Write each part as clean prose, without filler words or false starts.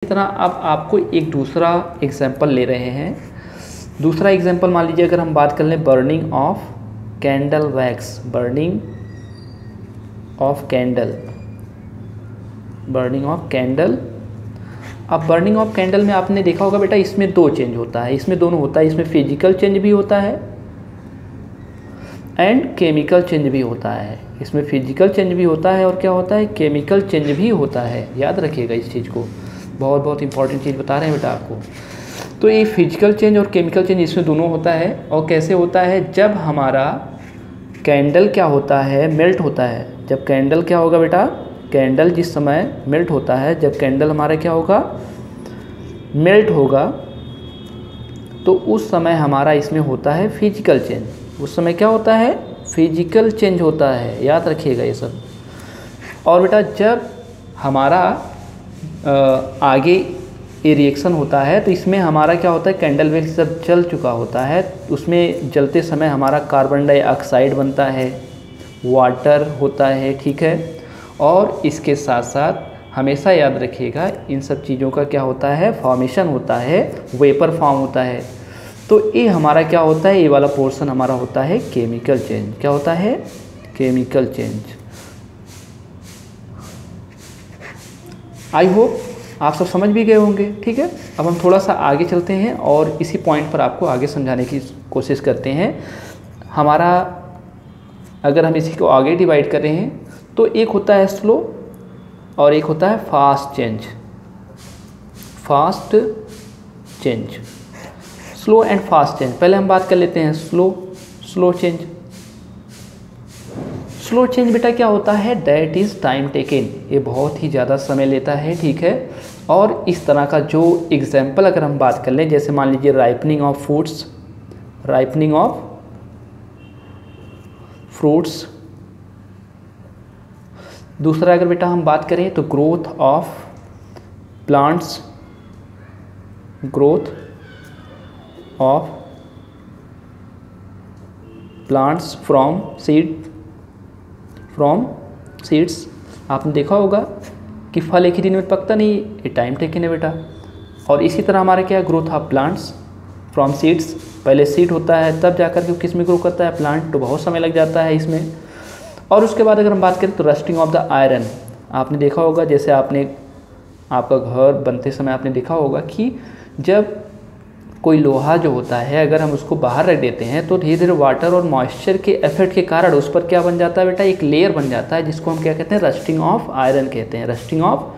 तरह अब आपको एक दूसरा एग्जाम्पल ले रहे हैं। दूसरा एग्जाम्पल मान लीजिए अगर हम बात कर लें burning of candle wax, burning of candle, burning of candle. अब बर्निंग ऑफ कैंडल में आपने देखा होगा बेटा इसमें दो चेंज होता है, इसमें दोनों होता है, इसमें फिजिकल चेंज भी होता है एंड केमिकल चेंज भी होता है। इसमें फिजिकल चेंज भी होता है और क्या होता है, केमिकल चेंज भी होता है। याद रखिएगा इस चीज़ को, बहुत बहुत इंपॉर्टेंट चीज़ बता रहे हैं बेटा आपको। तो ये फिजिकल चेंज और केमिकल चेंज इसमें दोनों होता है। और कैसे होता है, जब हमारा कैंडल क्या होता है, मेल्ट होता है। जब कैंडल क्या होगा बेटा, कैंडल जिस समय मेल्ट होता है, जब कैंडल हमारा क्या होगा, मेल्ट होगा, तो उस समय हमारा इसमें होता है फिजिकल चेंज। उस समय क्या होता है, फिजिकल चेंज होता है। याद रखिएगा ये सब। और बेटा जब हमारा आगे ये रिएक्शन होता है तो इसमें हमारा क्या होता है, कैंडल वैक्स जब जल चुका होता है उसमें जलते समय हमारा कार्बन डाइऑक्साइड बनता है, वाटर होता है, ठीक है। और इसके साथ साथ हमेशा याद रखिएगा इन सब चीज़ों का क्या होता है, फॉर्मेशन होता है, वेपर फॉर्म होता है। तो ये हमारा क्या होता है, ये वाला पोर्शन हमारा होता है केमिकल चेंज। क्या होता है, केमिकल चेंज। आई होप आप सब समझ भी गए होंगे, ठीक है। अब हम थोड़ा सा आगे चलते हैं और इसी पॉइंट पर आपको आगे समझाने की कोशिश करते हैं। हमारा अगर हम इसी को आगे डिवाइड कर रहे हैं तो एक होता है स्लो और एक होता है fast change. Fast change, slow and fast change. पहले हम बात कर लेते हैं स्लो चेंज। स्लो चेंज बेटा क्या होता है, दैट इज़ टाइम टेकन। ये बहुत ही ज़्यादा समय लेता है, ठीक है। और इस तरह का जो एग्जाम्पल अगर हम बात कर लें, जैसे मान लीजिए ripening of fruits, ripening of fruits. दूसरा अगर बेटा हम बात करें तो growth of plants, growth of plants from seeds. आपने देखा होगा कि फल एक ही दिन में पकता नहीं, ये टाइम टेकन है बेटा। और इसी तरह हमारा क्या है, growth of plants from seeds. पहले सीड होता है तब जाकर के किस में ग्रो करता है, प्लांट, तो बहुत समय लग जाता है इसमें। और उसके बाद अगर हम बात करें तो रस्टिंग ऑफ द आयरन। आपने देखा होगा, जैसे आपने आपका घर बनते समय आपने देखा होगा कि जब कोई लोहा जो होता है अगर हम उसको बाहर रख देते हैं तो धीरे धीरे वाटर और मॉइस्चर के इफेक्ट के कारण उस पर क्या बन जाता है बेटा, एक लेयर बन जाता है, जिसको हम क्या कहते हैं, रस्टिंग ऑफ आयरन कहते हैं, रस्टिंग ऑफ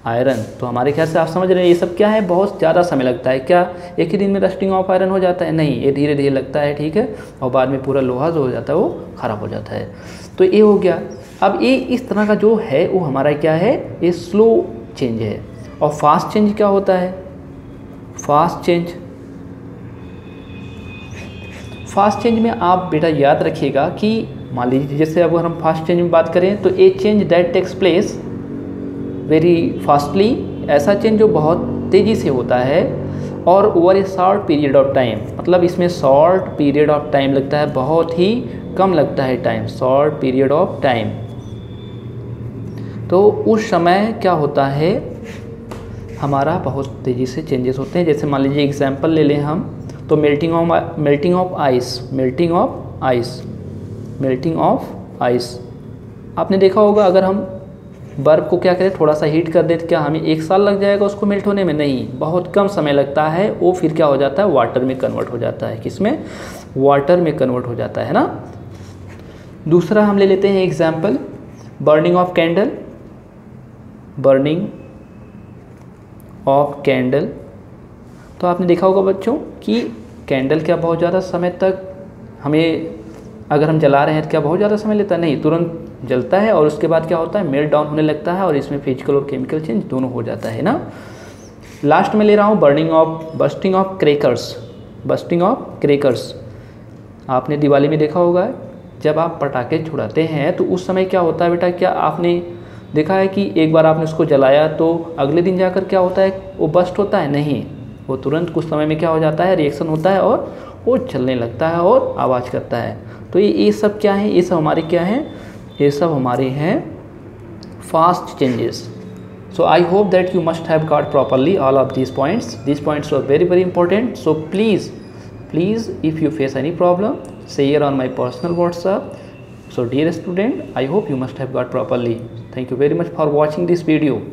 आयरन। तो हमारे ख्याल से आप समझ रहे हैं ये सब क्या है, बहुत ज़्यादा समय लगता है। क्या एक ही दिन में रस्टिंग ऑफ आयरन हो जाता है? नहीं, ये धीरे धीरे लगता है, ठीक है। और बाद में पूरा लोहा जो हो जाता है वो ख़राब हो जाता है। तो ये हो गया। अब ये इस तरह का जो है वो हमारा क्या है, ये स्लो चेंज है। और फास्ट चेंज क्या होता है, फास्ट चेंज में आप बेटा याद रखिएगा कि मान लीजिए जैसे अगर हम फास्ट चेंज में बात करें तो a change that takes place very fastly, ऐसा चेंज जो बहुत तेज़ी से होता है और over a short period of time. मतलब इसमें शॉर्ट पीरियड ऑफ टाइम लगता है, बहुत ही कम लगता है time, short period of time. तो उस समय क्या होता है, हमारा बहुत तेज़ी से चेंजेस होते हैं। जैसे मान लीजिए एग्जांपल ले लें हम तो मेल्टिंग ऑफ आइस। आपने देखा होगा अगर हम बर्फ़ को क्या करें, थोड़ा सा हीट कर दें तो क्या हमें 1 साल लग जाएगा उसको मेल्ट होने में? नहीं, बहुत कम समय लगता है। वो फिर क्या हो जाता है, वाटर में कन्वर्ट हो जाता है। किसमें, वाटर में कन्वर्ट हो जाता है ना। दूसरा हम ले लेते हैं example burning of candle, burning of candle. तो आपने देखा होगा बच्चों कि कैंडल क्या बहुत ज़्यादा समय तक हमें अगर हम जला रहे हैं तो क्या बहुत ज़्यादा समय लेता है? नहीं, तुरंत जलता है और उसके बाद क्या होता है, मेल्ट डाउन होने लगता है और इसमें फिजिकल और केमिकल चेंज दोनों हो जाता है ना। लास्ट में ले रहा हूँ बस्टिंग ऑफ क्रेकर्स। आपने दिवाली में देखा होगा जब आप पटाखे छुड़ाते हैं तो उस समय क्या होता है बेटा, क्या आपने देखा है कि एक बार आपने उसको जलाया तो अगले दिन जाकर क्या होता है, वो बस्ट होता है? नहीं, वो तुरंत कुछ समय में क्या हो जाता है, रिएक्शन होता है और वो चलने लगता है और आवाज़ करता है। तो ये सब क्या है, ये सब हमारे क्या हैं, ये सब हमारे हैं fast changes. So I hope that you must have got properly all of these points. These points are very, very important. So please, if you face any problem, share on my personal WhatsApp. So dear student, I hope you must have got properly. Thank you very much for watching this video.